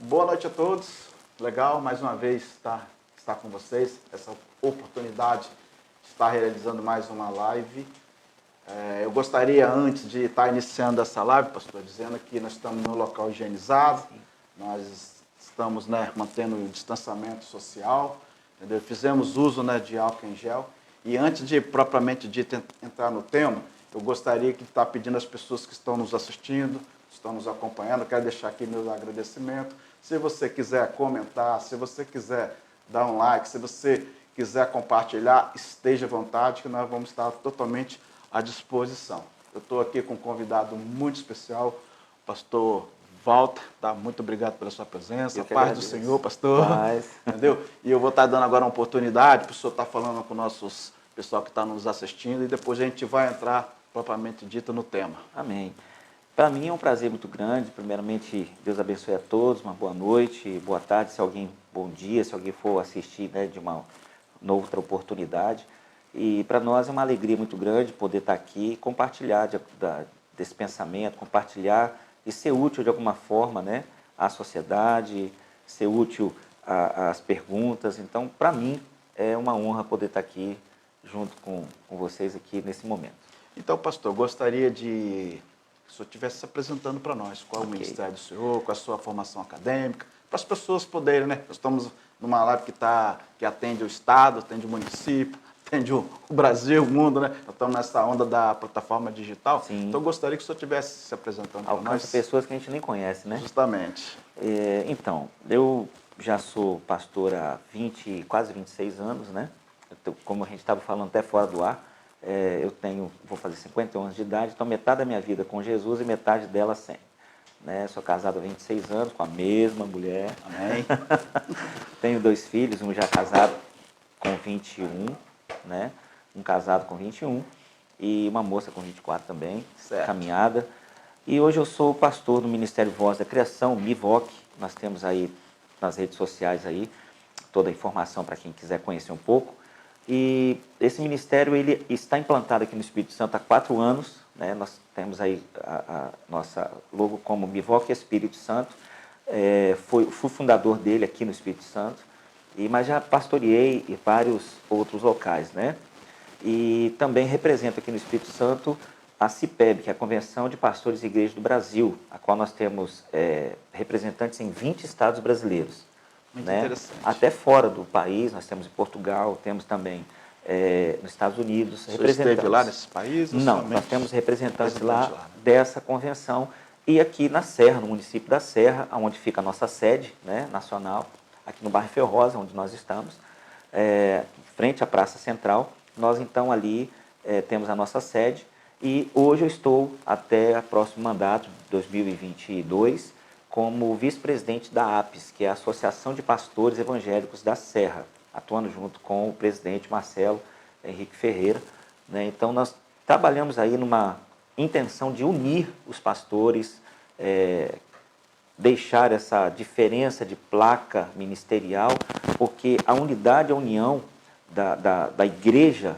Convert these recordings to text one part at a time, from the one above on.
Boa noite a todos. Legal, mais uma vez estar com vocês. Essa oportunidade de estar realizando mais uma live. Eu gostaria, antes de estar iniciando essa live, pastor, dizendo que nós estamos num local higienizado, nós estamos mantendo o distanciamento social, entendeu? Fizemos uso de álcool em gel. E antes de propriamente dito entrar no tema, eu gostaria de estar pedindo às pessoas que estão nos assistindo, estão nos acompanhando, quero deixar aqui meu agradecimento. Se você quiser comentar, se você quiser dar um like, se você quiser compartilhar, esteja à vontade, que nós vamos estar totalmente à disposição. Eu estou aqui com um convidado muito especial, o pastor Walter, tá? Muito obrigado pela sua presença. Paz do Senhor, pastor. Paz. Entendeu? E eu vou estar dando agora uma oportunidade para o senhor estar falando com o nosso pessoal que está nos assistindo e depois a gente vai entrar, propriamente dito, no tema. Amém. Para mim é um prazer muito grande. Primeiramente, Deus abençoe a todos, uma boa noite, boa tarde, bom dia, se alguém for assistir de uma outra oportunidade. E para nós é uma alegria muito grande poder estar aqui e compartilhar desse pensamento, compartilhar e ser útil de alguma forma à sociedade, ser útil às perguntas. Então, para mim, é uma honra poder estar aqui junto com vocês aqui nesse momento. Então, pastor, eu gostaria de que o senhor estivesse se apresentando para nós, qual é o ministério do senhor, qual a sua formação acadêmica, para as pessoas poderem, Nós estamos numa live que atende o Estado, atende o município, atende o Brasil, o mundo, Nós estamos nessa onda da plataforma digital. Sim. Então, eu gostaria que o senhor estivesse se apresentando para nós. Alcança pessoas que a gente nem conhece, né? Justamente. Então, eu já sou pastor há quase 26 anos, Como a gente estava falando até fora do ar, vou fazer 51 anos de idade, então metade da minha vida com Jesus e metade dela sem. Sou casado há 26 anos com a mesma mulher. Amém. Tenho 2 filhos, um já casado com 21, um casado com 21 e uma moça com 24 também, certo. Caminhada. E hoje eu sou pastor do Ministério Voz da Criação, MIVOC. Nós temos aí nas redes sociais aí toda a informação para quem quiser conhecer um pouco. E esse ministério ele está implantado aqui no Espírito Santo há 4 anos. Nós temos aí a nossa logo como MIVOC Espírito Santo. Fui fundador dele aqui no Espírito Santo, mas já pastoreei em vários outros locais. E também represento aqui no Espírito Santo a CIPEB, que é a Convenção de Pastores e Igrejas do Brasil, a qual nós temos representantes em 20 estados brasileiros. Muito interessante. Até fora do país, nós temos em Portugal, temos também nos Estados Unidos. Você esteve lá nesses países? Não, nós temos representantes lá dessa convenção. E aqui na Serra, no município da Serra, onde fica a nossa sede nacional, aqui no bairro Ferrosa, onde nós estamos, frente à Praça Central, nós então ali temos a nossa sede. E hoje eu estou, até o próximo mandato, 2022, como vice-presidente da APES, que é a Associação de Pastores Evangélicos da Serra, atuando junto com o presidente Marcelo Henrique Ferreira. Então, nós trabalhamos aí numa intenção de unir os pastores, deixar essa diferença de placa ministerial, porque a unidade, a união da igreja,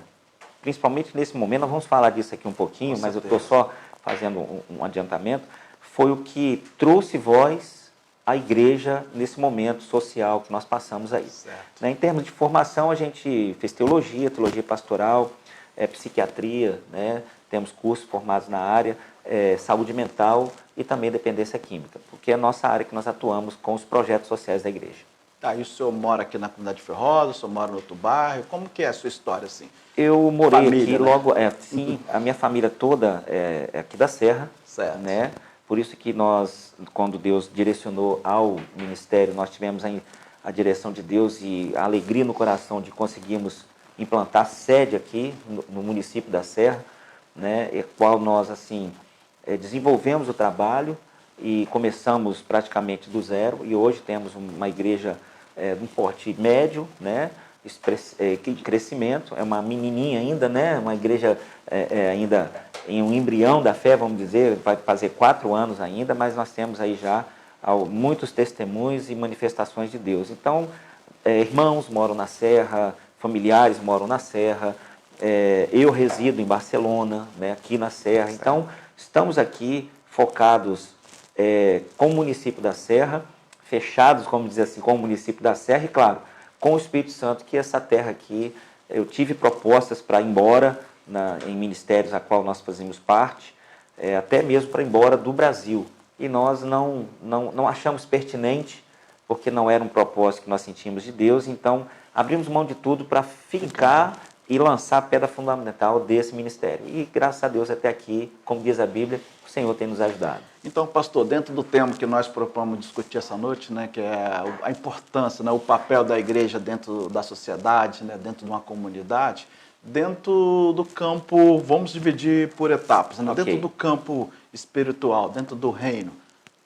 principalmente nesse momento, nós vamos falar disso aqui um pouquinho, mas eu estou só fazendo um adiantamento, foi o que trouxe voz à igreja nesse momento social que nós passamos aí. Em termos de formação, a gente fez teologia pastoral, psiquiatria, temos cursos formados na área, saúde mental e também dependência química, porque é a nossa área que nós atuamos com os projetos sociais da igreja. E o senhor mora aqui na comunidade de Ferrosa, o senhor mora no outro bairro, como que é a sua história assim? Eu morei aqui logo, sim, a minha família toda é aqui da Serra, certo. Por isso que nós, quando Deus direcionou ao ministério, nós tivemos a direção de Deus e a alegria no coração de conseguirmos implantar sede aqui no município da Serra, e qual nós assim desenvolvemos o trabalho e começamos praticamente do zero e hoje temos uma igreja de um porte médio, em crescimento, é uma menininha ainda, uma igreja ainda em um embrião da fé, vamos dizer, vai fazer 4 anos ainda, mas nós temos aí já muitos testemunhos e manifestações de Deus. Então, irmãos moram na Serra, familiares moram na Serra, eu resido em Barcelona, aqui na Serra, então estamos aqui focados com o município da Serra, fechados, como dizer assim, com o município da Serra, e claro, com o Espírito Santo, que essa terra aqui, eu tive propostas para ir embora em ministérios a qual nós fazemos parte, até mesmo para ir embora do Brasil. E nós não achamos pertinente, porque não era um propósito que nós sentimos de Deus, então abrimos mão de tudo para ficar e lançar a pedra fundamental desse ministério. E graças a Deus até aqui, como diz a Bíblia, o Senhor tem nos ajudado. Então, pastor, dentro do tema que nós propomos discutir essa noite, né, que é a importância, né, o papel da igreja dentro da sociedade, né, dentro de uma comunidade, dentro do campo, vamos dividir por etapas, né, Okay. dentro do campo espiritual, dentro do reino,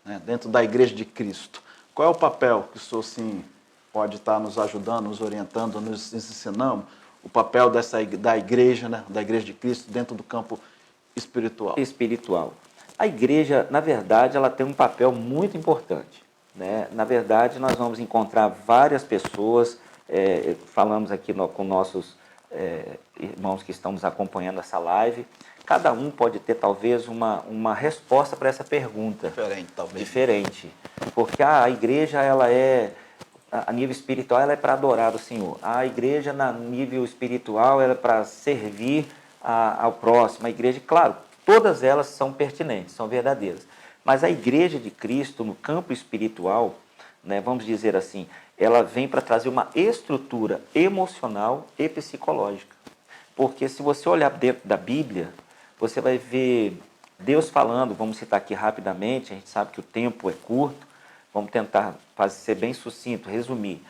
né, dentro da igreja de Cristo. Qual é o papel que o senhor, sim, pode estar nos ajudando, nos orientando, nos ensinando, o papel da igreja, né, da igreja de Cristo dentro do campo espiritual? Espiritual. A igreja, na verdade, ela tem um papel muito importante, né? Na verdade, nós vamos encontrar várias pessoas, falamos aqui com nossos irmãos que estão nos acompanhando nessa live, cada um pode ter talvez uma resposta para essa pergunta. Diferente, talvez. Diferente, porque a igreja, ela a nível espiritual, ela é para adorar o Senhor. A igreja, a nível espiritual, ela é para servir ao próximo. A igreja, claro, todas elas são pertinentes, são verdadeiras. Mas a igreja de Cristo, no campo espiritual, né, vamos dizer assim, ela vem para trazer uma estrutura emocional e psicológica. Porque se você olhar dentro da Bíblia, você vai ver Deus falando, vamos citar aqui rapidamente, a gente sabe que o tempo é curto, vamos tentar ser bem sucinto, resumir.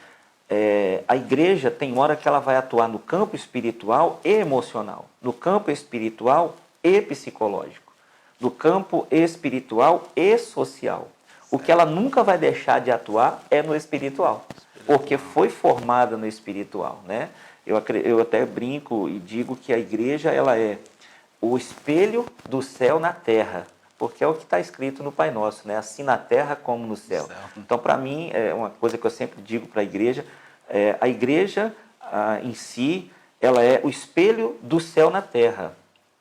A igreja tem hora que ela vai atuar no campo espiritual e emocional, no campo espiritual e psicológico, no campo espiritual e social. O que ela nunca vai deixar de atuar é no espiritual, porque foi formada no espiritual, né? Eu até brinco e digo que a igreja, ela é o espelho do céu na terra, porque é o que está escrito no Pai Nosso, né? Assim na terra como no céu. Então, para mim, é uma coisa que eu sempre digo para a igreja em si, ela é o espelho do céu na terra.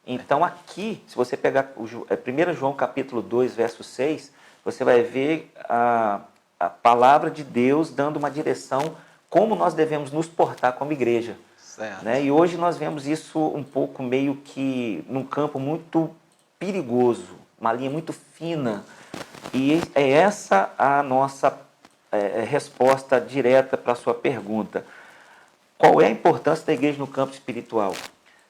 Então, aqui, se você pegar 1 João capítulo 2, verso 6, você vai ver a palavra de Deus dando uma direção como nós devemos nos portar como igreja. Certo. Né? E hoje nós vemos isso um pouco meio que num campo muito perigoso, uma linha muito fina. E é essa a nossa resposta direta para a sua pergunta. Qual é a importância da igreja no campo espiritual?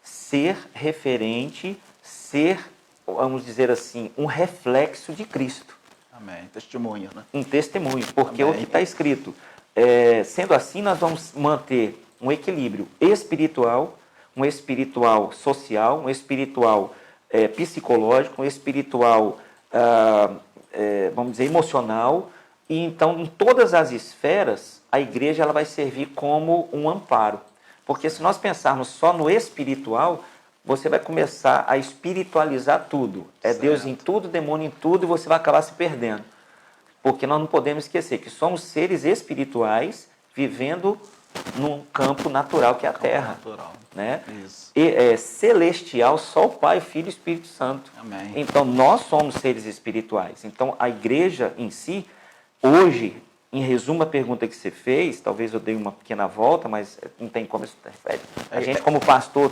Ser referente, ser, vamos dizer assim, um reflexo de Cristo. Amém. Testemunho, né? Um testemunho, porque Amém. o que está escrito. Sendo assim, nós vamos manter um equilíbrio espiritual, um espiritual social, um espiritual psicológico, um espiritual, vamos dizer, emocional. E então, em todas as esferas, a igreja ela vai servir como um amparo. Porque se nós pensarmos só no espiritual, você vai começar a espiritualizar tudo. É Certo. Deus em tudo, demônio em tudo, e você vai acabar se perdendo. Porque nós não podemos esquecer que somos seres espirituais vivendo num campo natural que é a terra. Natural. Né? Isso. E celestial, só o Pai, Filho e Espírito Santo. Amém. Então, nós somos seres espirituais. Então, a igreja em si, hoje, em resumo a pergunta que você fez, talvez eu dei uma pequena volta, mas não tem como isso. A gente, como pastor,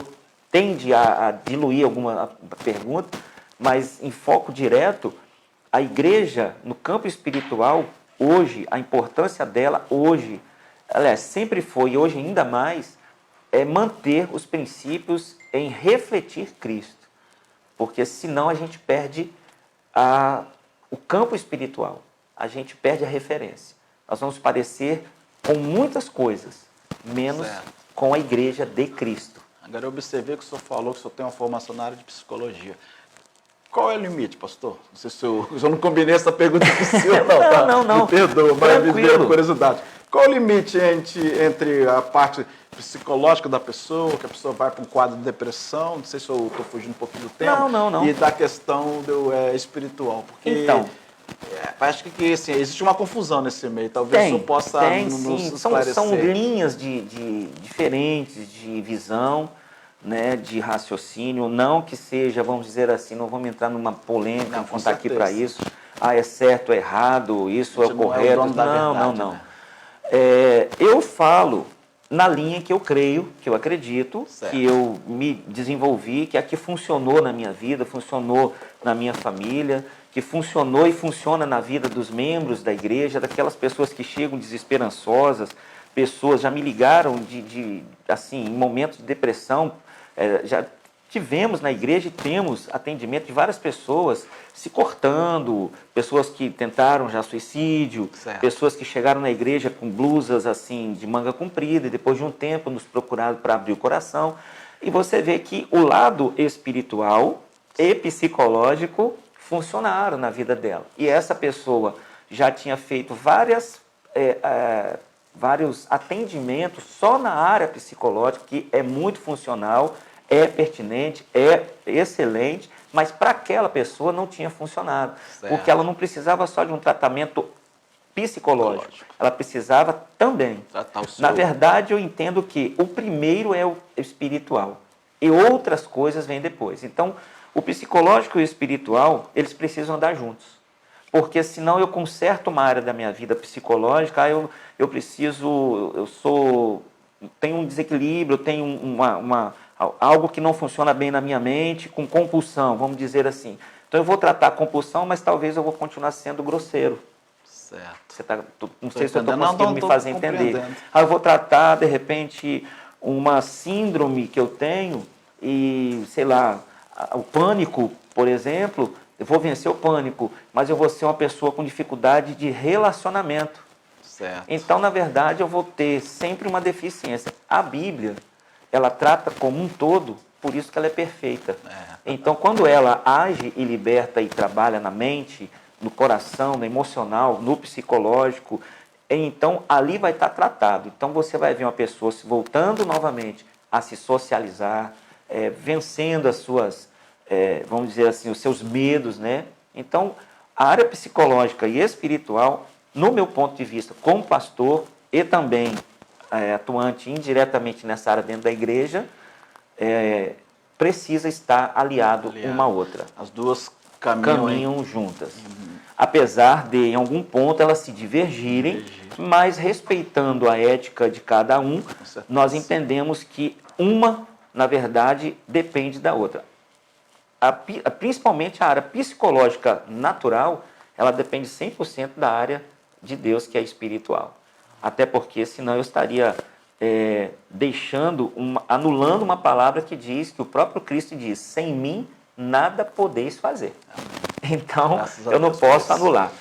tende a diluir alguma pergunta, mas em foco direto, a igreja, no campo espiritual, hoje, a importância dela, hoje, aliás, sempre foi e hoje ainda mais, é manter os princípios em refletir Cristo. Porque senão a gente perde o campo espiritual, a gente perde a referência. Nós vamos parecer com muitas coisas, menos Certo. com a igreja de Cristo. Agora eu observei que o senhor falou que o senhor tem uma formação na área de psicologia. Qual é o limite, pastor? Não sei se eu não combinei essa pergunta com o senhor, não, tá? Não. Me perdoa, mas me Tranquilo. deu curiosidade. Qual o limite entre a parte psicológica da pessoa, que a pessoa vai para um quadro de depressão, não sei se eu estou fugindo um pouquinho do tema, Não. e da questão espiritual? Porque Então, acho que assim, existe uma confusão nesse meio, talvez o senhor possa nos sim. esclarecer. São linhas diferentes de visão, né, de raciocínio, não que seja, vamos dizer assim, não vamos entrar numa polêmica, Não, não com estar aqui para certeza. isso, é certo ou errado, isso é o Não é o correto. dono da Não, verdade, não. né? Eu falo na linha que eu creio, que eu acredito, Certo. que eu me desenvolvi, que aqui funcionou na minha vida, funcionou na minha família, que funcionou e funciona na vida dos membros da igreja, daquelas pessoas que chegam desesperançosas, pessoas já me ligaram assim, em momentos de depressão, já tivemos na igreja e temos atendimento de várias pessoas se cortando, pessoas que tentaram já suicídio, Certo. pessoas que chegaram na igreja com blusas assim de manga comprida e depois de um tempo nos procuraram para abrir o coração. E você vê que o lado espiritual e psicológico funcionaram na vida dela. E essa pessoa já tinha feito vários atendimentos só na área psicológica, que é muito funcional, é pertinente, é excelente, mas para aquela pessoa não tinha funcionado, Certo. porque ela não precisava só de um tratamento psicológico, ela precisava também. Tratar o seu... Na verdade, eu entendo que o primeiro é o espiritual e outras coisas vêm depois. Então, o psicológico e o espiritual, eles precisam andar juntos. Porque senão eu conserto uma área da minha vida psicológica, tenho um desequilíbrio, tenho algo que não funciona bem na minha mente, com compulsão, vamos dizer assim. Então eu vou tratar a compulsão, mas talvez eu vou continuar sendo grosseiro. Certo. Não sei se eu estou conseguindo me fazer entender. Aí eu vou tratar, de repente, uma síndrome que eu tenho e, sei lá, o pânico, por exemplo, eu vou vencer o pânico, mas eu vou ser uma pessoa com dificuldade de relacionamento. Certo. Então, na verdade, eu vou ter sempre uma deficiência. A Bíblia, ela trata como um todo, por isso que ela é perfeita. Então, quando ela age e liberta e trabalha na mente, no coração, no emocional, no psicológico, então ali vai estar tratado. Então você vai ver uma pessoa se voltando novamente a se socializar, vencendo as suas, vamos dizer assim, os seus medos, né? Então, a área psicológica e espiritual, no meu ponto de vista, como pastor e também atuante indiretamente nessa área dentro da igreja, precisa estar aliado uma à outra. As duas caminham juntas. Apesar de, em algum ponto, elas se divergirem, mas respeitando a ética de cada um, nós entendemos que uma, na verdade, depende da outra. Principalmente a área psicológica natural, ela depende 100% da área de Deus, que é espiritual. Até porque, senão, eu estaria anulando uma palavra que diz, que o próprio Cristo diz, sem mim nada podeis fazer. Então, eu não posso anular.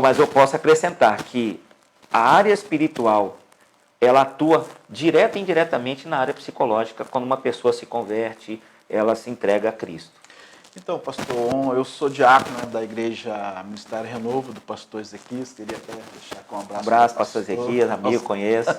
Mas eu posso acrescentar que a área espiritual, ela atua direta e indiretamente na área psicológica. Quando uma pessoa se converte, ela se entrega a Cristo. Então, pastor, eu sou diácono da Igreja Ministério Renovo, do pastor Ezequias. Queria até deixar com um abraço. Pastor Ezequias, amigo, conheço.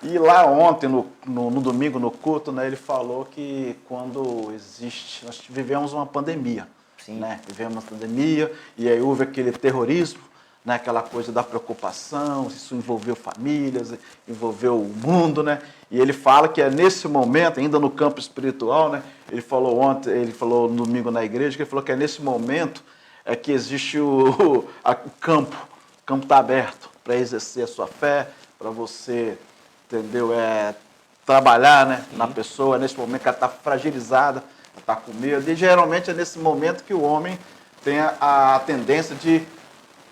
E lá ontem, no domingo, no culto, né, ele falou que nós vivemos uma pandemia. Sim. Né? Vivemos uma pandemia e aí houve aquele terrorismo, né? Aquela coisa da preocupação, isso envolveu famílias, envolveu o mundo, né? E ele fala que é nesse momento, ainda no campo espiritual, né? Ele falou no domingo na igreja, que ele falou que é nesse momento que existe o campo está aberto para exercer a sua fé, para você, entendeu? Trabalhar, né, na pessoa, nesse momento que ela está fragilizada, está com medo. E geralmente é nesse momento que o homem tem a tendência de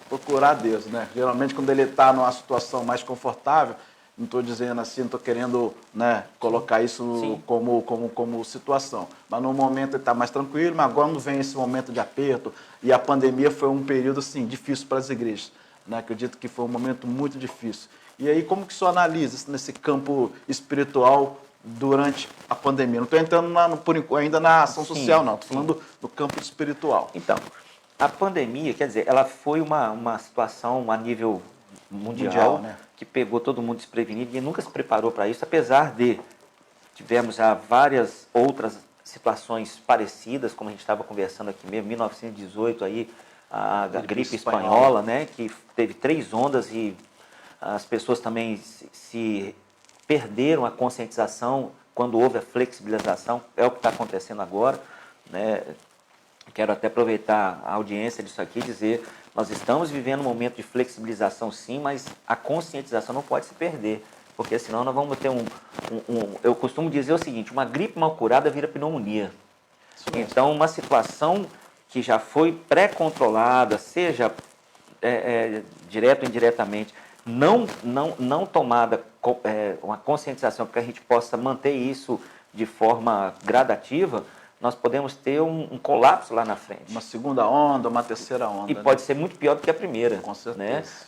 procurar Deus, né? Geralmente quando ele está numa situação mais confortável, não estou dizendo assim, não estou querendo, né, colocar isso como situação. Mas no momento ele está mais tranquilo, mas agora não vem esse momento de aperto. E a pandemia foi um período assim, difícil para as igrejas. Né? Acredito que foi um momento muito difícil. E aí, como que o senhor analisa nesse campo espiritual durante a pandemia? Não estou entrando ainda na ação social, não. Estou falando do campo espiritual. Então, a pandemia, quer dizer, ela foi uma situação a nível mundial, né? Que pegou todo mundo desprevenido e nunca se preparou para isso, apesar de tivemos já várias outras situações parecidas, como a gente estava conversando aqui mesmo, 1918, aí, a gripe espanhola, né? Que teve 3 ondas e as pessoas também se perderam a conscientização quando houve a flexibilização, é o que está acontecendo agora, né? quero até aproveitar a audiência disso aqui e dizer, nós estamos vivendo um momento de flexibilização sim, mas a conscientização não pode se perder, porque senão nós vamos ter eu costumo dizer o seguinte, uma gripe mal curada vira pneumonia. Então, uma situação que já foi pré-controlada, seja direto ou indiretamente, não tomada uma conscientização para que a gente possa manter isso de forma gradativa, nós podemos ter um colapso lá na frente. Uma segunda onda, uma terceira onda. E pode ser muito pior do que a primeira. Com certeza.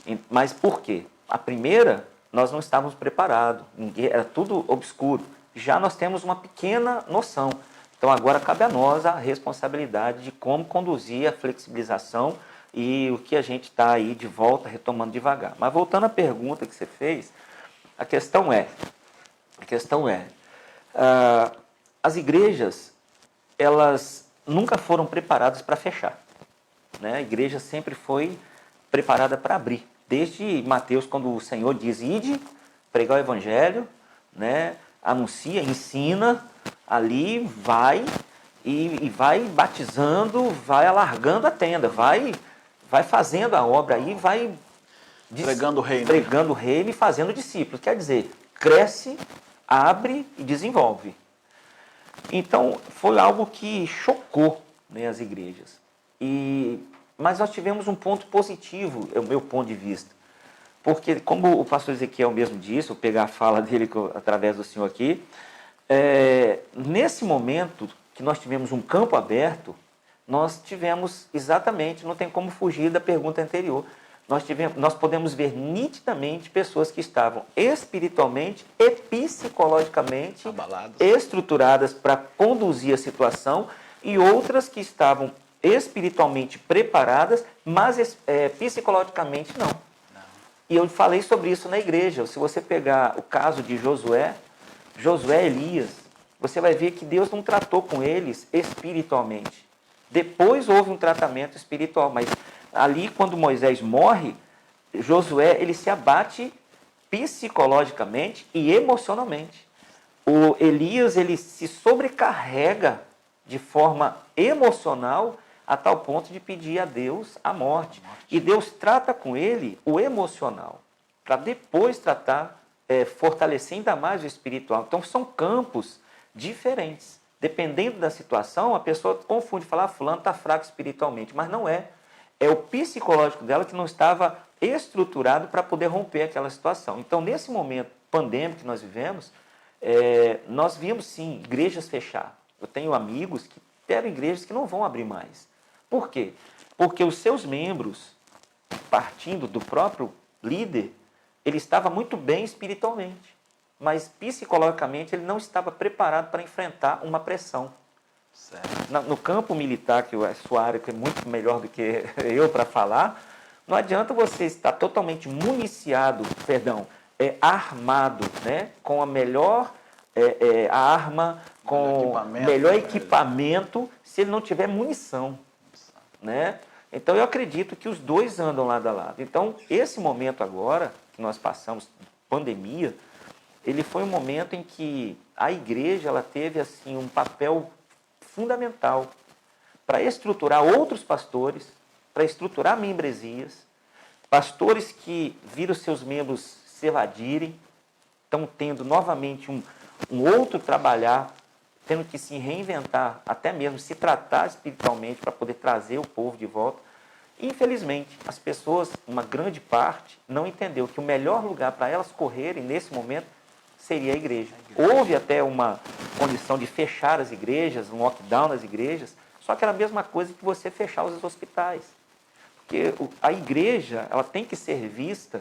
Né? Mas por quê? A primeira, nós não estávamos preparados, era tudo obscuro. Já nós temos uma pequena noção. Então agora cabe a nós a responsabilidade de como conduzir a flexibilização e o que a gente está aí de volta, retomando devagar. Mas voltando à pergunta que você fez, a questão é, as igrejas, elas nunca foram preparadas para fechar. Né? A igreja sempre foi preparada para abrir. Desde Mateus, quando o Senhor diz, ide, pregar o evangelho, né? Anuncia, ensina, ali vai e vai batizando, vai alargando a tenda, vai fazendo a obra aí, vai pregando o reino e fazendo discípulos. Quer dizer, cresce, abre e desenvolve. Então, foi algo que chocou, né, as igrejas. Mas nós tivemos um ponto positivo, é o meu ponto de vista. Porque, como o pastor Ezequiel mesmo disse, vou pegar a fala dele através do senhor aqui, nesse momento que nós tivemos um campo aberto, nós tivemos exatamente, não tem como fugir da pergunta anterior, nós podemos ver nitidamente pessoas que estavam espiritualmente e psicologicamente estruturadas para conduzir a situação e outras que estavam espiritualmente preparadas, mas psicologicamente não. E eu falei sobre isso na igreja. Se você pegar o caso de Josué e Elias, você vai ver que Deus não tratou com eles espiritualmente. Depois houve um tratamento espiritual, mas ali quando Moisés morre, Josué ele se abate psicologicamente e emocionalmente. O Elias ele se sobrecarrega de forma emocional a tal ponto de pedir a Deus a morte. E Deus trata com ele o emocional, para depois tratar, fortalecer ainda mais o espiritual. Então são campos diferentes. Dependendo da situação, a pessoa confunde, fala, fulano está fraco espiritualmente, mas não é. É o psicológico dela que não estava estruturado para poder romper aquela situação. Então, nesse momento pandêmico que nós vivemos, nós vimos, sim, igrejas fechar. Eu tenho amigos que tiveram igrejas que não vão abrir mais. Por quê? Porque os seus membros, partindo do próprio líder, ele estava muito bem espiritualmente, mas psicologicamente ele não estava preparado para enfrentar uma pressão. No campo militar, que é a sua área, que é muito melhor do que eu para falar, não adianta você estar totalmente armado, né, com a melhor arma, com o melhor equipamento, se ele não tiver munição. Né? Então eu acredito que os dois andam lado a lado. Então esse momento agora, que nós passamos, pandemia, ele foi um momento em que a igreja ela teve assim, um papel fundamental para estruturar outros pastores, para estruturar membresias, pastores que viram seus membros se evadirem, estão tendo novamente um outro trabalhar, tendo que se reinventar, até mesmo se tratar espiritualmente para poder trazer o povo de volta. Infelizmente, as pessoas, uma grande parte, não entendeu que o melhor lugar para elas correrem nesse momento seria a igreja. Houve até uma condição de fechar as igrejas, um lockdown nas igrejas, só que era a mesma coisa que você fechar os hospitais. Porque a igreja ela tem que ser vista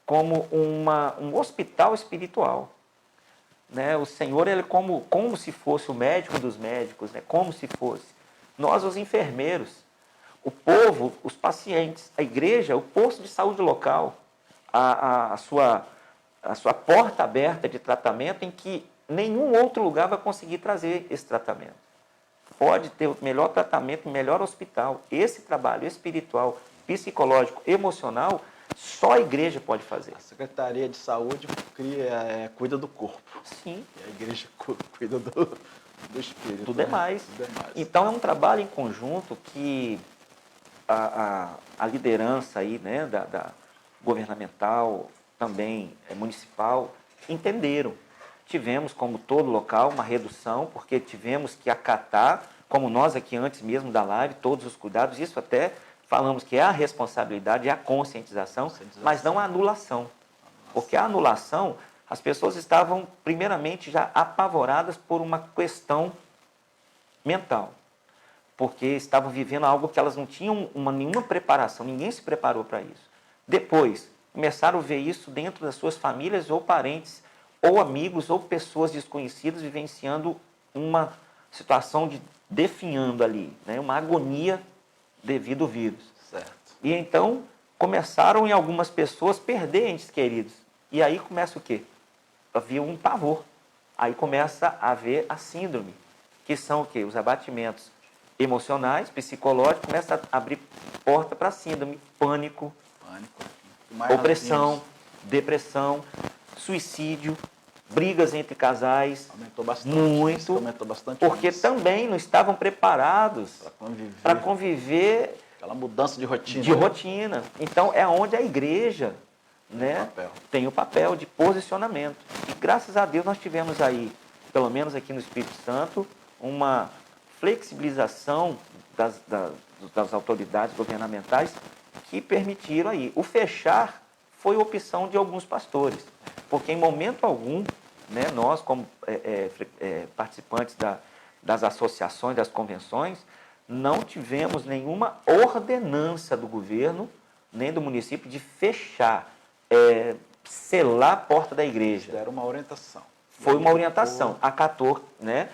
como um hospital espiritual. Né? O Senhor ele é como se fosse o médico dos médicos, né? Como se fosse. Nós, os enfermeiros, o povo, os pacientes, a igreja, o posto de saúde local, a sua porta aberta de tratamento em que nenhum outro lugar vai conseguir trazer esse tratamento. Pode ter o melhor tratamento, o melhor hospital. Esse trabalho espiritual, psicológico, emocional, só a igreja pode fazer. A Secretaria de Saúde cuida do corpo. Sim. E a igreja cuida do Espírito. Do demais. Do demais. Então, é um trabalho em conjunto que a liderança aí, né, da governamental, também municipal, entenderam. Tivemos, como todo local, uma redução, porque tivemos que acatar, como nós aqui antes mesmo da live, todos os cuidados, isso até falamos que é a responsabilidade, é a conscientização, mas não a anulação. Porque a anulação, as pessoas estavam, primeiramente, já apavoradas por uma questão mental. Porque estavam vivendo algo que elas não tinham nenhuma preparação, ninguém se preparou para isso. Depois, começaram a ver isso dentro das suas famílias ou parentes, ou amigos, ou pessoas desconhecidas vivenciando uma situação de definhando ali, né? Uma agonia devido ao vírus. Certo. E então, começaram em algumas pessoas perder entes queridos. E aí começa o quê? Havia um pavor. Aí começa a haver a síndrome, que são o quê? Os abatimentos emocionais, psicológicos, começa a abrir porta para síndrome, pânico, opressão, depressão, suicídio, brigas entre casais. Aumentou bastante. Muito. Aumentou bastante. Porque isso. também não estavam preparados para conviver. Aquela mudança de rotina. De rotina. Então, é onde a igreja, né, tem o papel de posicionamento. E graças a Deus nós tivemos aí, pelo menos aqui no Espírito Santo, uma flexibilização das autoridades governamentais que permitiram aí. O fechar foi opção de alguns pastores, porque em momento algum, né, nós como participantes das associações, das convenções, não tivemos nenhuma ordenança do governo, nem do município, de fechar, selar a porta da igreja. Era uma orientação. Foi uma orientação, acatou, né?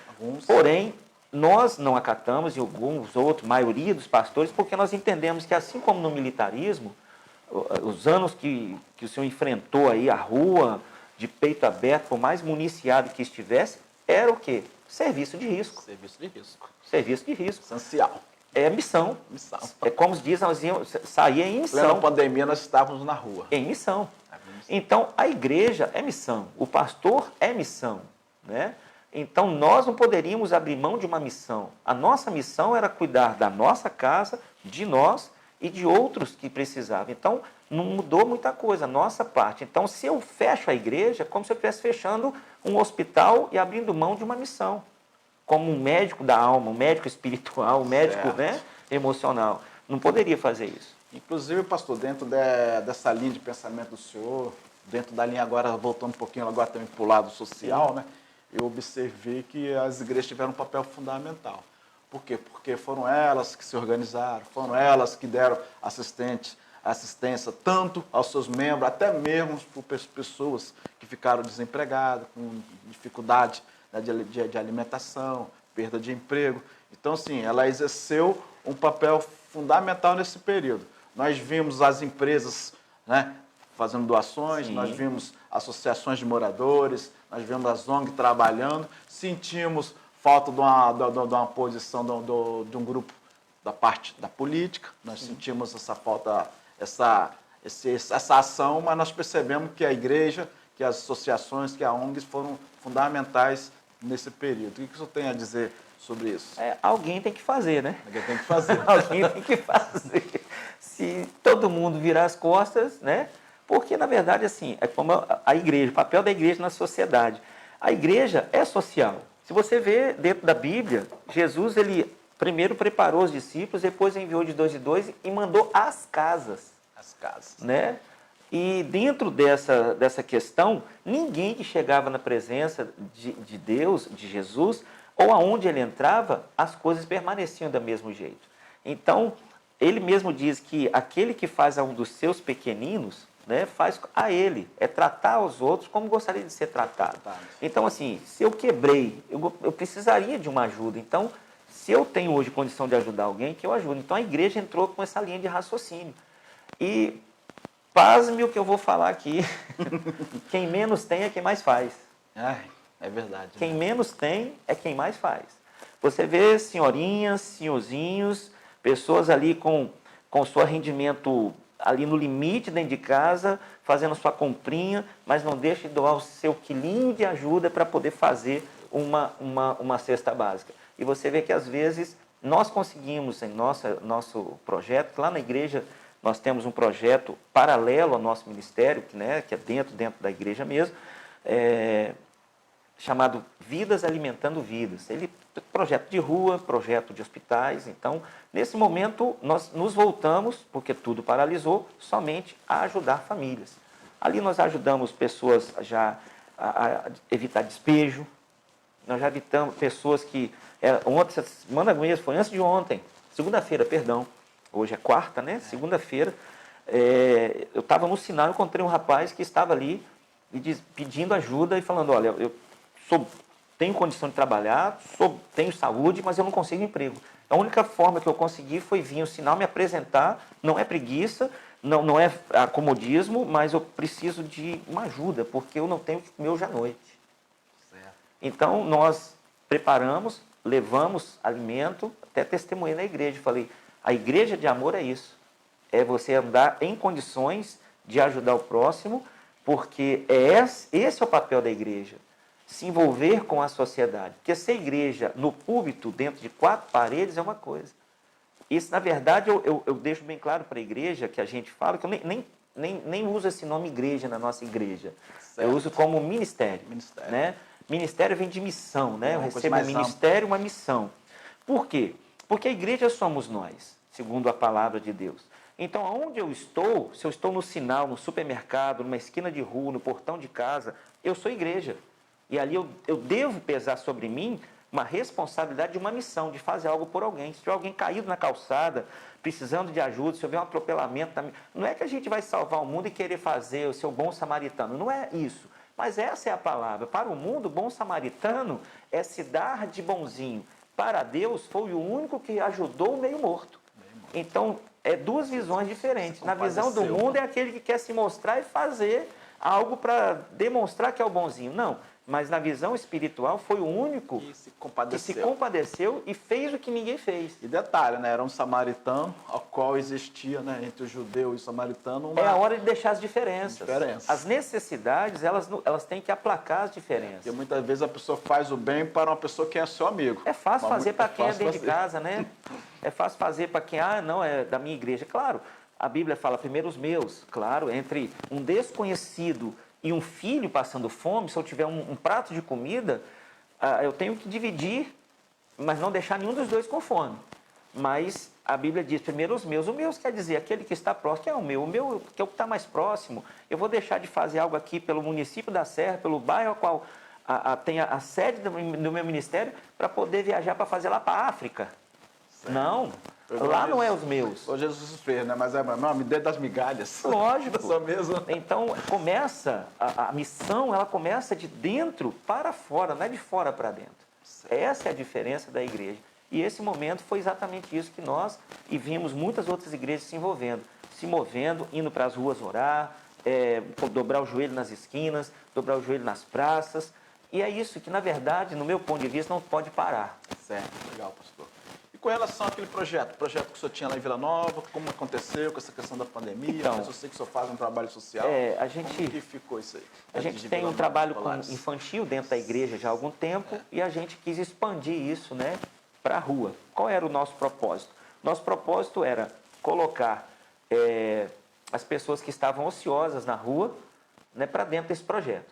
Porém, nós não acatamos, e alguns outros, maioria dos pastores, porque nós entendemos que, assim como no militarismo, os anos que o senhor enfrentou aí a rua, de peito aberto, por mais municiado que estivesse, era o quê? Serviço de risco. Serviço de risco. Serviço de risco. Essencial. É missão. Missão. É como se diz, nós íamos sair em missão. Na pandemia nós estávamos na rua. Em missão. Então, a igreja é missão, o pastor é missão, né? Então, nós não poderíamos abrir mão de uma missão. A nossa missão era cuidar da nossa casa, de nós e de outros que precisavam. Então, não mudou muita coisa, a nossa parte. Então, se eu fecho a igreja, é como se eu estivesse fechando um hospital e abrindo mão de uma missão. Como um médico da alma, um médico espiritual, um médico, né, emocional. Não poderia fazer isso. Inclusive, pastor, dentro dessa linha de pensamento do senhor, dentro da linha agora, voltando um pouquinho agora também para o lado social, né, eu observei que as igrejas tiveram um papel fundamental. Por quê? Porque foram elas que se organizaram, foram elas que deram assistência tanto aos seus membros, até mesmo para pessoas que ficaram desempregadas, com dificuldade, né, de alimentação, perda de emprego. Então, assim, ela exerceu um papel fundamental nesse período. Nós vimos as empresas, né, fazendo doações, nós vimos associações de moradores, nós vimos as ONG trabalhando, sentimos falta de uma posição de um grupo da parte da política, nós sentimos essa falta, essa ação, mas nós percebemos que a igreja, que as associações, que a ONGs foram fundamentais nesse período. O que o senhor tem a dizer sobre isso? Alguém tem que fazer, né? Alguém tem que fazer. Alguém tem que fazer. Se todo mundo virar as costas, né? Porque, na verdade, assim, é como a igreja, o papel da igreja na sociedade. A igreja é social. Se você vê dentro da Bíblia, Jesus, ele primeiro preparou os discípulos, depois enviou de 2 em 2 e mandou as casas. As casas. Né? E dentro dessa questão, ninguém que chegava na presença de Deus, de Jesus, ou aonde ele entrava, as coisas permaneciam do mesmo jeito. Então, ele mesmo diz que aquele que faz a um dos seus pequeninos, né, faz a ele, é tratar os outros como gostaria de ser tratado. Então, assim, se eu quebrei, eu precisaria de uma ajuda. Então, se eu tenho hoje condição de ajudar alguém, que eu ajudo. Então, a igreja entrou com essa linha de raciocínio. E, pasme o que eu vou falar aqui, quem menos tem é quem mais faz. É verdade. Quem menos tem é quem mais faz. Você vê senhorinhas, senhorzinhos, pessoas ali com seu rendimento ali no limite dentro de casa, fazendo sua comprinha, mas não deixa de doar o seu quilinho de ajuda para poder fazer uma cesta básica. E você vê que às vezes nós conseguimos em nosso projeto, lá na igreja nós temos um projeto paralelo ao nosso ministério, que é dentro da igreja mesmo, chamado Vidas Alimentando Vidas. Ele projeto de rua, projeto de hospitais. Então, nesse momento, nós nos voltamos, porque tudo paralisou, somente a ajudar famílias. Ali nós ajudamos pessoas já a evitar despejo, nós já evitamos pessoas que... Ontem, semana mesmo, foi antes de ontem, segunda-feira, perdão, hoje é quarta, né? Segunda-feira, eu estava no sinal, encontrei um rapaz que estava ali pedindo ajuda e falando, olha, eu tenho condição de trabalhar, tenho saúde, mas eu não consigo emprego. A única forma que eu consegui foi vir ao sinal, me apresentar, não é preguiça, não é acomodismo, mas eu preciso de uma ajuda, porque eu não tenho o que comer hoje à noite. Certo. Então, nós preparamos, levamos alimento, até testemunhei na igreja. Falei, a igreja de amor é isso, é você andar em condições de ajudar o próximo, porque esse é o papel da igreja. Se envolver com a sociedade. Porque ser igreja no púlpito, dentro de 4 paredes, é uma coisa. Isso, na verdade, eu deixo bem claro para a igreja, que a gente fala, que eu nem uso esse nome igreja na nossa igreja. Certo. Eu uso como ministério. Né? Ministério vem de missão, né? Eu recebo um ministério, uma missão. Por quê? Porque a igreja somos nós, segundo a palavra de Deus. Então, aonde eu estou, se eu estou no sinal, no supermercado, numa esquina de rua, no portão de casa, eu sou igreja. E ali eu devo pesar sobre mim uma responsabilidade de uma missão, de fazer algo por alguém. Se tiver alguém caído na calçada, precisando de ajuda, se houver um atropelamento, não é que a gente vai salvar o mundo e querer fazer o seu bom samaritano, não é isso. Mas essa é a palavra. Para o mundo, bom samaritano é se dar de bonzinho. Para Deus, foi o único que ajudou o meio morto. Então, é 2 visões diferentes. Na visão do mundo é aquele que quer se mostrar e fazer algo para demonstrar que é o bonzinho. Não. Mas na visão espiritual foi o único que se compadeceu e fez o que ninguém fez. E detalhe, né? Era um samaritano ao qual existia, né, entre o judeu e o samaritano uma... É a hora de deixar as diferenças. As necessidades, elas têm que aplacar as diferenças. Porque muitas vezes a pessoa faz o bem para uma pessoa que é seu amigo. É fácil fazer para quem é dentro de casa, né? É fácil fazer para quem, não, é da minha igreja. Claro, a Bíblia fala primeiro os meus. Claro, entre um desconhecido e um filho passando fome, se eu tiver um prato de comida, eu tenho que dividir, mas não deixar nenhum dos dois com fome. Mas a Bíblia diz primeiro os meus. O meus quer dizer aquele que está próximo, que é o meu que é o que está mais próximo. Eu vou deixar de fazer algo aqui pelo município da Serra, pelo bairro ao qual tem a sede do meu ministério, para poder viajar para fazer lá para a África. Certo. Não. Lá não é os meus. Hoje Jesus fez, né? Mas me dê das migalhas. Lógico. Dessa mesma. Então, a missão, ela começa de dentro para fora, não é de fora para dentro. Certo. Essa é a diferença da igreja. E esse momento foi exatamente isso que nós, e vimos muitas outras igrejas se movendo, indo para as ruas orar, dobrar o joelho nas esquinas, dobrar o joelho nas praças. E é isso que, na verdade, no meu ponto de vista, não pode parar. Certo, legal, pastor. E com relação àquele projeto que o senhor tinha lá em Vila Nova, como aconteceu com essa questão da pandemia? Então, mas eu sei que o senhor faz um trabalho social. Como que ficou isso aí? A gente tem um trabalho infantil dentro da igreja já há algum tempo e a gente quis expandir isso, né, para a rua. Qual era o nosso propósito? Nosso propósito era colocar as pessoas que estavam ociosas na rua, né, para dentro desse projeto.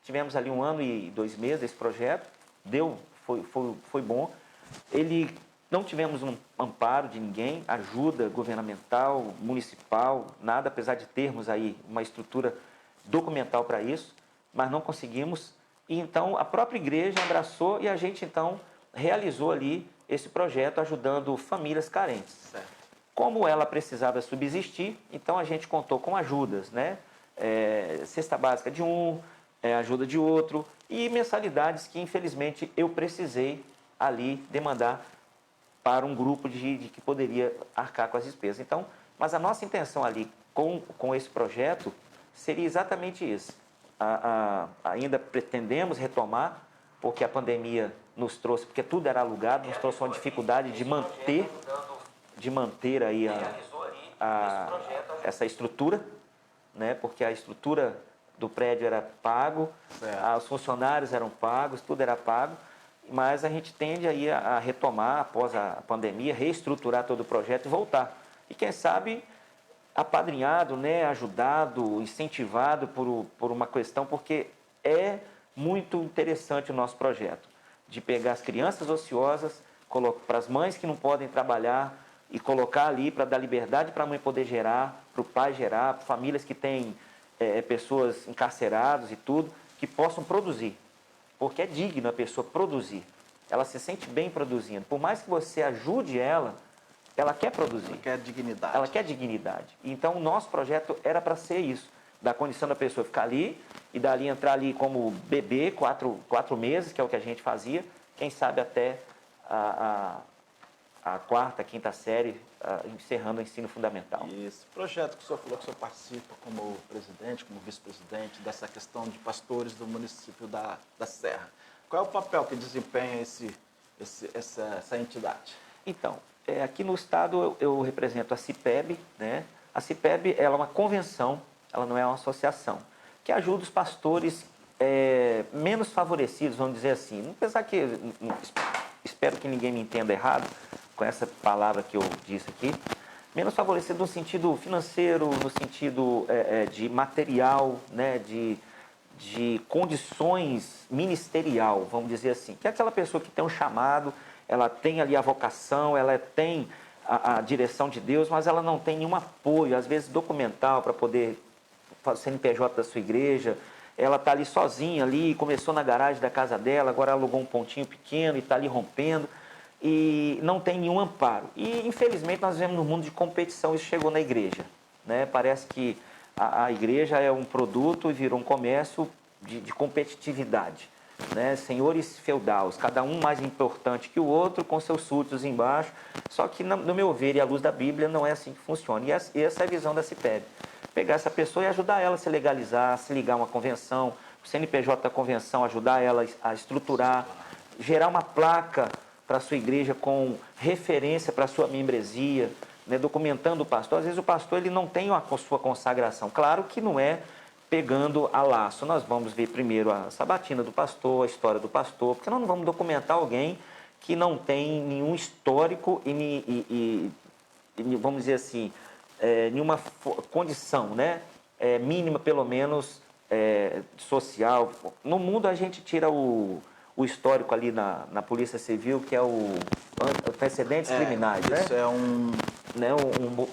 Tivemos ali 1 ano e 2 meses desse projeto, foi bom. Não tivemos um amparo de ninguém, ajuda governamental, municipal, nada, apesar de termos aí uma estrutura documental para isso, mas não conseguimos. E então a própria igreja abraçou e a gente então realizou ali esse projeto ajudando famílias carentes. Certo. Como ela precisava subsistir, então a gente contou com ajudas, né? Cesta básica de ajuda de outro e mensalidades que infelizmente eu precisei ali demandar para um grupo que poderia arcar com as despesas. Então, mas a nossa intenção ali com esse projeto seria exatamente isso. Ainda pretendemos retomar, porque a pandemia nos trouxe, porque tudo era alugado, nos trouxe uma dificuldade de manter aí essa estrutura, né? Porque a estrutura do prédio era pago, os funcionários eram pagos, tudo era pago, mas a gente tende aí a retomar após a pandemia, reestruturar todo o projeto e voltar. E quem sabe apadrinhado, né, ajudado, incentivado por uma questão, porque é muito interessante o nosso projeto, de pegar as crianças ociosas, para as mães que não podem trabalhar e colocar ali para dar liberdade para a mãe poder gerar, para o pai gerar, para famílias que têm pessoas encarceradas e tudo, que possam produzir, porque é digno a pessoa produzir, ela se sente bem produzindo, por mais que você ajude ela quer produzir. Ela quer dignidade. Ela quer dignidade. Então, o nosso projeto era para ser isso, da condição da pessoa ficar ali e dali entrar ali como bebê, 4 meses, que é o que a gente fazia, quem sabe até a 4ª, 5ª série, encerrando o ensino fundamental. E esse projeto que o senhor falou que o senhor participa como presidente, como vice-presidente, dessa questão de pastores do município da Serra, qual é o papel que desempenha essa entidade? Então, aqui no estado eu represento a CIPEB, né? A CIPEB ela é uma convenção, ela não é uma associação, que ajuda os pastores menos favorecidos, vamos dizer assim. Apesar que, espero que ninguém me entenda errado com essa palavra que eu disse aqui, menos favorecido no sentido financeiro, no sentido de material, né? de condições ministerial, vamos dizer assim, que é aquela pessoa que tem um chamado, ela tem ali a vocação, ela tem a direção de Deus, mas ela não tem nenhum apoio, às vezes documental, para poder fazer CNPJ da sua igreja, ela está ali sozinha, ali, começou na garagem da casa dela, agora alugou um pontinho pequeno e está ali rompendo, e não tem nenhum amparo. E, infelizmente, nós vivemos num mundo de competição, isso chegou na igreja, né? Parece que a igreja é um produto e virou um comércio de competitividade, né? Senhores feudais, cada um mais importante que o outro, com seus súditos embaixo. Só que, no meu ver e à luz da Bíblia, não é assim que funciona. E essa é a visão da CIPEB. Pegar essa pessoa e ajudar ela a se legalizar, se ligar a uma convenção, o CNPJ da convenção, ajudar ela a estruturar, gerar uma placa para a sua igreja com referência para a sua membresia, né, documentando o pastor. Às vezes o pastor ele não tem a sua consagração. Claro que não é pegando a laço. Nós vamos ver primeiro a sabatina do pastor, a história do pastor, porque nós não vamos documentar alguém que não tem nenhum histórico e vamos dizer assim, nenhuma condição, né, mínima pelo menos social. No mundo a gente tira o histórico ali na Polícia Civil, que é o antecedentes criminais, né? Isso é um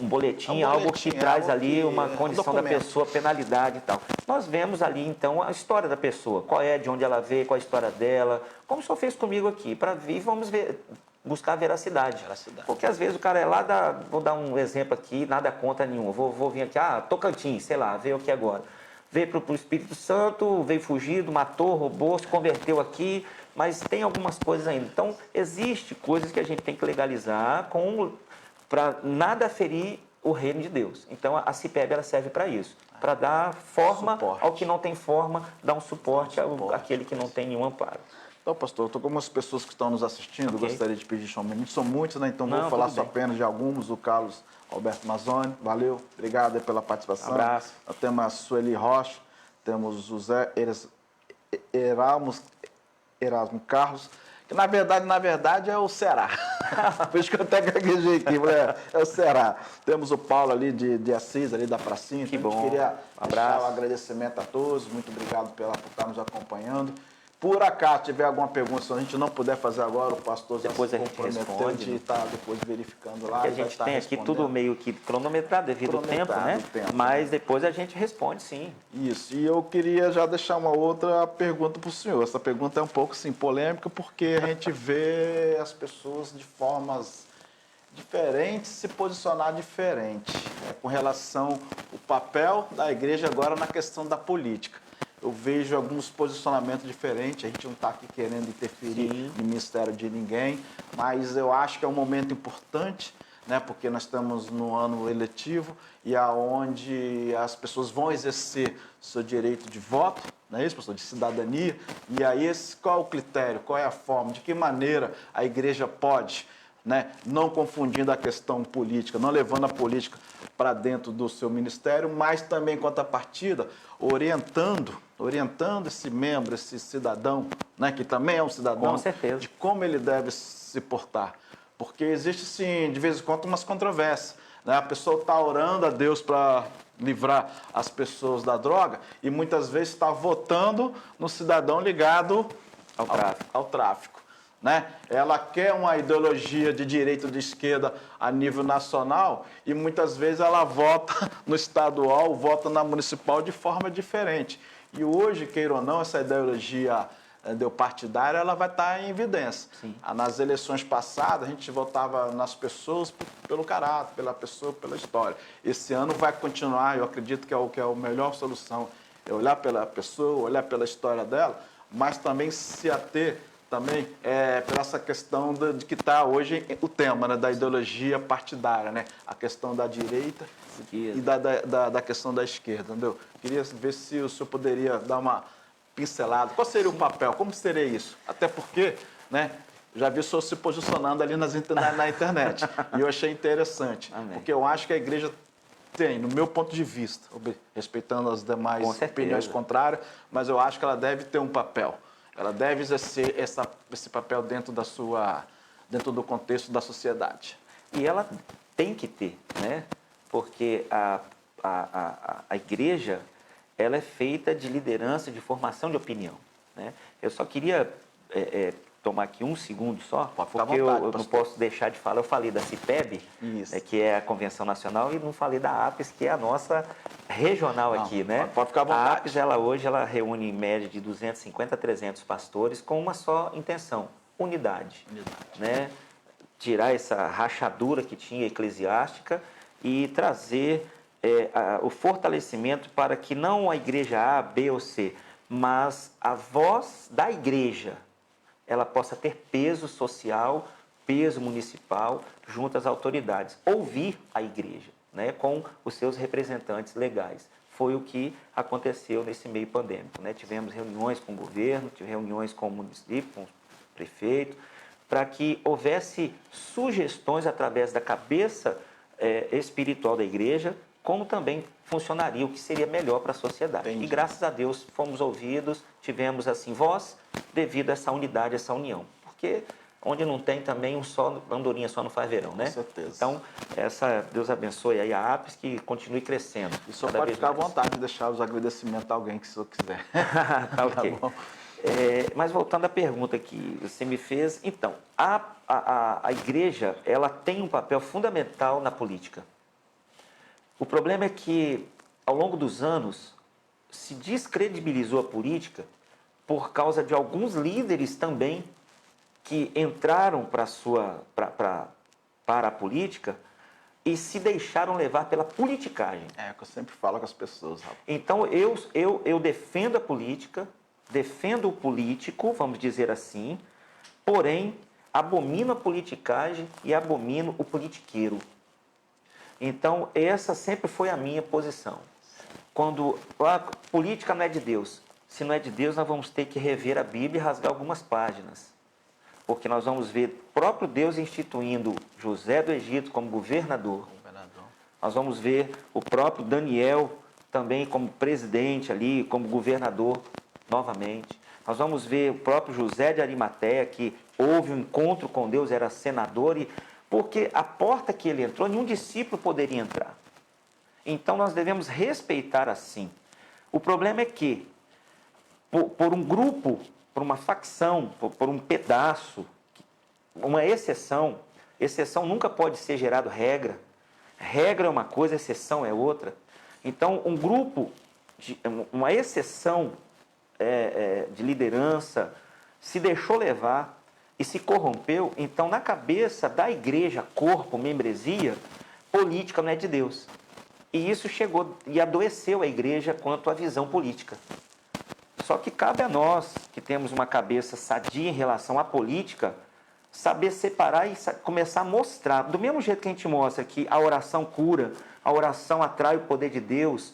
boletim, algo que traz ali uma condição da pessoa, penalidade e tal. Nós vemos ali, então, a história da pessoa, qual é, de onde ela veio, qual é a história dela, como o senhor fez comigo aqui, para vir, vamos ver, buscar a veracidade. Porque às vezes o cara é lá, vou dar um exemplo aqui, nada contra nenhum, vou vir aqui, Tocantins, sei lá, veio aqui agora. Veio para o Espírito Santo, veio fugido, matou, roubou, se converteu aqui, mas tem algumas coisas ainda. Então, existe coisas que a gente tem que legalizar para nada ferir o reino de Deus. Então, a CIPEB ela serve para isso, para dar forma ao que não tem forma, dar um suporte àquele que não tem nenhum amparo. Então, pastor, eu estou com algumas pessoas que estão nos assistindo, Okay. Gostaria de pedir só um minuto, são muitos, né? Então vou falar só apenas de alguns, o Carlos Alberto Mazzoni, valeu, obrigado aí pela participação. Abraço. Nós temos a Sueli Rocha, temos o José Erasmo Carlos, que na verdade é o Ceará. Por isso que eu até gaguejei aqui, é o Ceará. Temos o Paulo ali de Assis, ali da pracinha. Que então bom. A gente queria deixar Um um agradecimento a todos, muito obrigado por estar nos acompanhando. Por acaso tiver alguma pergunta, se a gente não puder fazer agora, o pastor já depois se a gente comprometeu responde, de estar depois verificando lá. Porque a gente tem aqui tudo meio que cronometrado devido ao tempo, né? Mas depois a gente responde, sim. Isso, e eu queria já deixar uma outra pergunta para o senhor. Essa pergunta é um pouco assim, polêmica, porque a gente vê as pessoas de formas diferentes se posicionar diferente, né, com relação ao papel da igreja agora na questão da política. Eu vejo alguns posicionamentos diferentes, a gente não está aqui querendo interferir no ministério de ninguém, mas eu acho que é um momento importante, né, porque nós estamos no ano eletivo e aonde as pessoas vão exercer seu direito de voto, não é isso, pastor? De cidadania, e aí qual é o critério, qual é a forma, de que maneira a igreja pode, né? Não confundindo a questão política, não levando a política para dentro do seu ministério, mas também, em contrapartida, orientando esse membro, esse cidadão, né? Que também é um cidadão, Com certeza, de como ele deve se portar. Porque existe, sim, de vez em quando, umas controvérsias, né? A pessoa está orando a Deus para livrar as pessoas da droga e muitas vezes está votando no cidadão ligado ao tráfico. Né? Ela quer uma ideologia de direita ou de esquerda a nível nacional e muitas vezes ela vota no estadual, vota na municipal de forma diferente. E hoje, queira ou não, essa ideologia partidária ela vai estar em evidência. Sim. Nas eleições passadas, a gente votava nas pessoas pelo caráter, pela pessoa, pela história. Esse ano vai continuar, eu acredito que é a melhor solução, é olhar pela pessoa, olhar pela história dela, mas também se ater também pela essa questão de que está hoje o tema, né, da ideologia partidária, né? A questão da direita e da questão da esquerda, entendeu? Queria ver se o senhor poderia dar uma pincelada. Qual seria o papel? Como seria isso? Até porque, né, já vi o senhor se posicionando ali na internet e eu achei interessante, Amém. porque eu acho que a igreja tem, no meu ponto de vista, respeitando as demais opiniões contrárias, mas eu acho que ela deve ter um papel. Ela deve exercer esse papel dentro do contexto da sociedade. E ela tem que ter, né? Porque a igreja ela é feita de liderança, de formação de opinião. Né? Eu só queria tomar aqui um segundo só, porque eu não posso deixar de falar. Eu falei da CIPEB, que é a Convenção Nacional, e não falei da APES, que é a nossa regional aqui, né? Pode ficar à vontade. A APES, hoje, ela reúne em média de 250 a 300 pastores com uma só intenção, unidade. Né? Tirar essa rachadura que tinha eclesiástica e trazer o fortalecimento para que não a igreja A, B ou C, mas a voz da igreja, ela possa ter peso social, peso municipal, junto às autoridades. Ouvir a igreja, né, com os seus representantes legais. Foi o que aconteceu nesse meio pandêmico. Né? Tivemos reuniões com o governo, tivemos reuniões com o município, com o prefeito, para que houvesse sugestões através da cabeça espiritual da igreja, como também funcionaria, o que seria melhor para a sociedade. Entendi. E graças a Deus fomos ouvidos, tivemos assim voz devido a essa unidade, essa união. Porque onde não tem também andorinha só não faz verão, né? Com certeza. Então, Deus abençoe aí a APES, que continue crescendo. E só pode ficar à vontade de deixar os agradecimentos a alguém que o senhor quiser. Tá ok. Tá bom. Mas voltando à pergunta que você me fez, então, a igreja ela tem um papel fundamental na política. O problema é que, ao longo dos anos, se descredibilizou a política por causa de alguns líderes também que entraram para a política e se deixaram levar pela politicagem. É o que eu sempre falo com as pessoas, rapaz. Então, eu defendo a política, defendo o político, vamos dizer assim, porém, abomino a politicagem e abomino o politiqueiro. Então, essa sempre foi a minha posição. Quando a política não é de Deus, se não é de Deus, nós vamos ter que rever a Bíblia e rasgar algumas páginas. Porque nós vamos ver o próprio Deus instituindo José do Egito como governador. Nós vamos ver o próprio Daniel também como presidente ali, como governador novamente. Nós vamos ver o próprio José de Arimateia, que houve um encontro com Deus, era senador, porque a porta que ele entrou, nenhum discípulo poderia entrar. Então nós devemos respeitar assim. O problema é que, por um grupo, por uma facção, por um pedaço, uma exceção nunca pode ser gerado regra. Regra é uma coisa, exceção é outra. Então, um grupo, uma exceção de liderança se deixou levar e se corrompeu. Então, na cabeça da igreja, corpo, membresia, política não é de Deus. E isso chegou e adoeceu a igreja quanto à visão política. Só que cabe a nós, que temos uma cabeça sadia em relação à política, saber separar e começar a mostrar, do mesmo jeito que a gente mostra que a oração cura, a oração atrai o poder de Deus,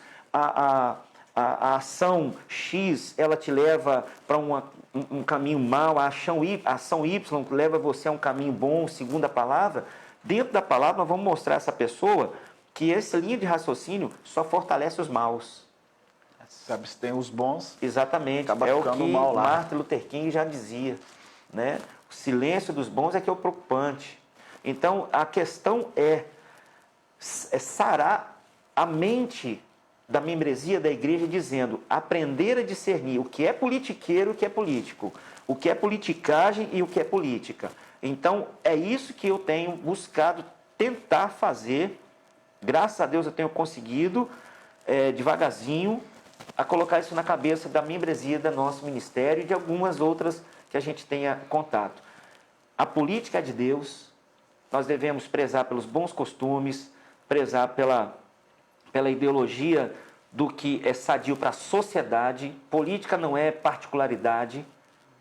a ação X, ela te leva para um caminho mau, a ação Y leva você a um caminho bom, segundo a palavra. Dentro da palavra, nós vamos mostrar a essa pessoa que essa linha de raciocínio só fortalece os maus. Se abstém os bons, exatamente, acaba é o ficando que mal lá. Martin Luther King já dizia, né? O silêncio dos bons é que é o preocupante. Então, a questão é sarar a mente da membresia da igreja, dizendo, aprender a discernir o que é politiqueiro e o que é político, o que é politicagem e o que é política. Então, é isso que eu tenho buscado tentar fazer. Graças a Deus eu tenho conseguido, devagarzinho, a colocar isso na cabeça da membresia do nosso ministério e de algumas outras que a gente tenha contato. A política é de Deus, nós devemos prezar pelos bons costumes, prezar pela ideologia do que é sadio para a sociedade. Política não é particularidade,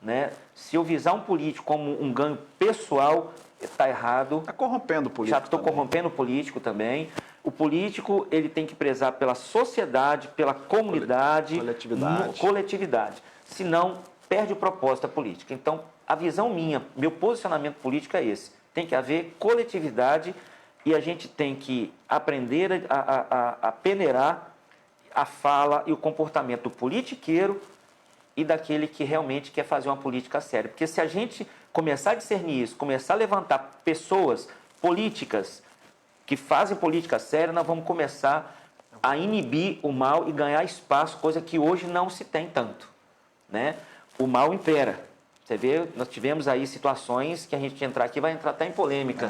né? Se eu visar um político como um ganho pessoal, está errado. Está corrompendo o político. Já estou corrompendo o político também. O político, ele tem que prezar pela sociedade, pela comunidade, coletividade. Senão, perde o propósito da política. Então, a visão minha, meu posicionamento político é esse. Tem que haver coletividade e a gente tem que aprender a peneirar a fala e o comportamento do politiqueiro e daquele que realmente quer fazer uma política séria. Porque se a gente começar a discernir isso, começar a levantar pessoas políticas que fazem política séria, nós vamos começar a inibir o mal e ganhar espaço, coisa que hoje não se tem tanto, né? O mal impera. Você vê, nós tivemos aí situações que a gente entrar aqui vai entrar até em polêmica,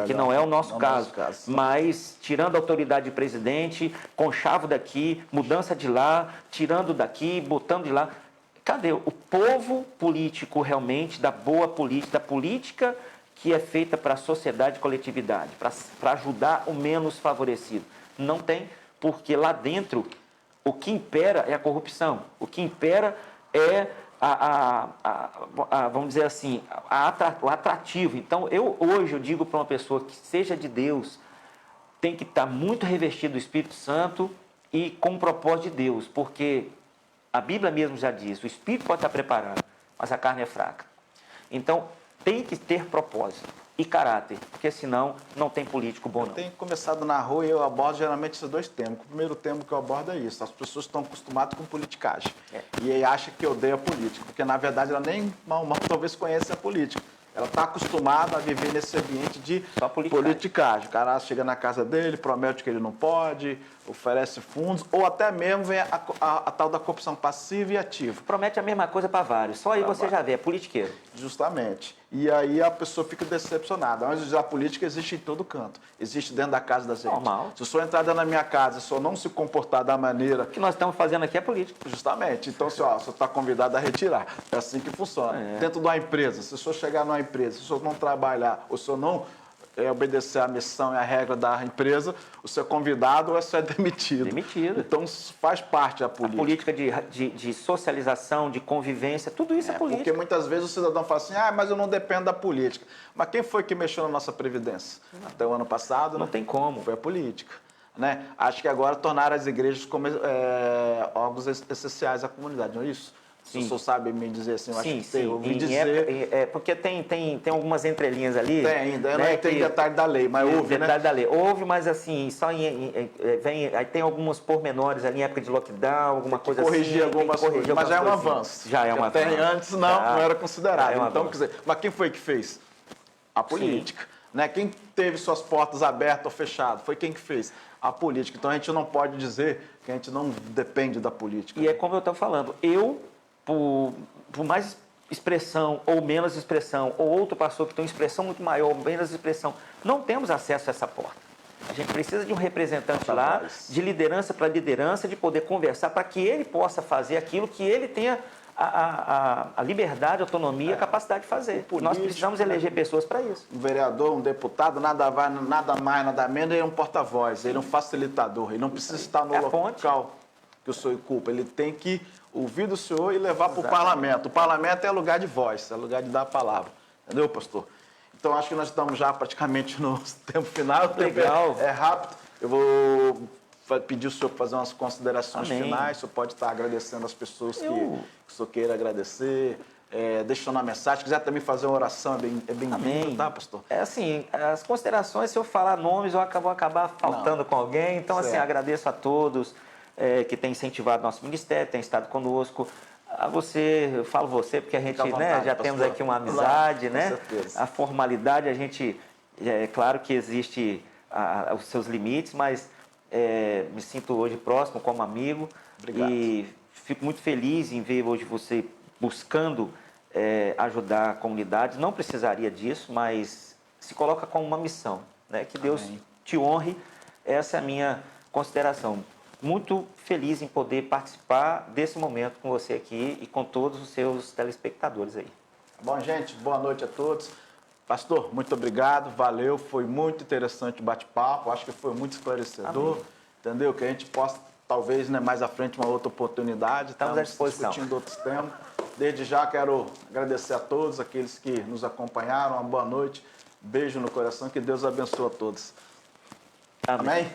que não é o nosso caso. Mas tirando a autoridade de presidente, conchavo daqui, mudança de lá, tirando daqui, botando de lá. Cadê o povo político realmente, da boa política, da política que é feita para a sociedade e coletividade, para ajudar o menos favorecido? Não tem, porque lá dentro o que impera é a corrupção, o que impera é vamos dizer assim, o atrativo. Então, hoje eu digo para uma pessoa que seja de Deus, tem que estar muito revestido do Espírito Santo e com o propósito de Deus, porque a Bíblia mesmo já diz, o Espírito pode estar preparado, mas a carne é fraca. Então, tem que ter propósito e caráter, porque senão não tem político bom não. Eu tenho começado na rua e eu abordo geralmente esses dois temas. O primeiro tema que eu abordo é isso, as pessoas estão acostumadas com politicagem. E aí acham que odeia a política, porque na verdade ela nem mal talvez conheça a política. Ela está acostumada a viver nesse ambiente de politicagem. O cara chega na casa dele, promete que ele não pode, oferece fundos, ou até mesmo vem a tal da corrupção passiva e ativa. Promete a mesma coisa para vários, só aí você já vê, é politiqueiro. Justamente. E aí a pessoa fica decepcionada. Mas a política existe em todo canto. Existe dentro da casa da gente. Normal. Se eu só entrar dentro da minha casa, se eu não se comportar da maneira... O que nós estamos fazendo aqui é política. Justamente. Então, você está convidado a retirar. É assim que funciona. Dentro de uma empresa, se o senhor chegar numa empresa, se o senhor não trabalhar, ou se o senhor não obedecer à missão e à regra da empresa, o seu convidado vai ser demitido. Demitido. Então, faz parte da política. A política de socialização, de convivência, tudo isso é política. Porque muitas vezes o cidadão fala assim, mas eu não dependo da política. Mas quem foi que mexeu na nossa Previdência? Até o ano passado, não tem como. Foi a política. Né? Acho que agora tornaram as igrejas como órgãos essenciais à comunidade, não é isso? Se o senhor sabe me dizer assim, eu acho que tem. Ouvi dizer... porque tem algumas entrelinhas ali. Tem ainda, né, não tem detalhe da lei, mas houve, né? Detalhe da lei. Houve, mas assim, só aí tem alguns pormenores ali em época de lockdown, alguma coisa assim. Corrigir algumas coisas, mas já é um avanço. Já é um avanço. Até antes não era considerado. Então, quer dizer, mas quem foi que fez? A política. Né? Quem teve suas portas abertas ou fechadas? Foi quem que fez? A política. Então a gente não pode dizer que a gente não depende da política. E é como eu estou falando, por mais expressão ou menos expressão, ou outro pastor que tem uma expressão muito maior ou menos expressão, não temos acesso a essa porta. A gente precisa de um representante lá, de liderança para liderança, de poder conversar para que ele possa fazer aquilo que ele tenha a liberdade, a autonomia, a capacidade de fazer. Nós precisamos eleger pessoas para isso. Um vereador, um deputado, nada mais, nada menos, ele é um porta-voz, ele é um facilitador, ele não precisa estar no local que o senhor ocupa, ele tem que ouvir do senhor e levar para o parlamento. O parlamento é lugar de voz, é lugar de dar a palavra. Entendeu, pastor? Então, acho que nós estamos já praticamente no tempo final. Legal. É rápido. Eu vou pedir o senhor para fazer umas considerações Amém. finais. O senhor pode estar agradecendo as pessoas que Eu- o senhor queira agradecer, deixando uma mensagem. Se quiser também fazer uma oração, é bem-vindo, Amém. tá, pastor? É assim, as considerações, se eu falar nomes, eu vou acabar faltando com alguém. Então, assim, Certo. agradeço a todos que têm incentivado nosso ministério, têm estado conosco. A você, eu falo você, porque a gente, Fica à vontade, já pastor. temos aqui uma amizade, Com né? certeza. A formalidade, a gente, é claro que existe os seus limites, mas me sinto hoje próximo como amigo. Obrigado. E fico muito feliz em ver hoje você buscando ajudar a comunidade. Não precisaria disso, mas se coloca como uma missão, né? Que Deus Amém. te honre. Essa é a minha consideração. Muito feliz em poder participar desse momento com você aqui e com todos os seus telespectadores aí. Bom, gente, boa noite a todos. Pastor, muito obrigado, valeu, foi muito interessante o bate-papo, acho que foi muito esclarecedor, Amém. entendeu? Que a gente possa, talvez, né, mais à frente, uma outra oportunidade. Estamos à disposição. Discutindo outros temas. Desde já quero agradecer a todos, aqueles que nos acompanharam, uma boa noite, beijo no coração, que Deus abençoe a todos. Amém. Amém?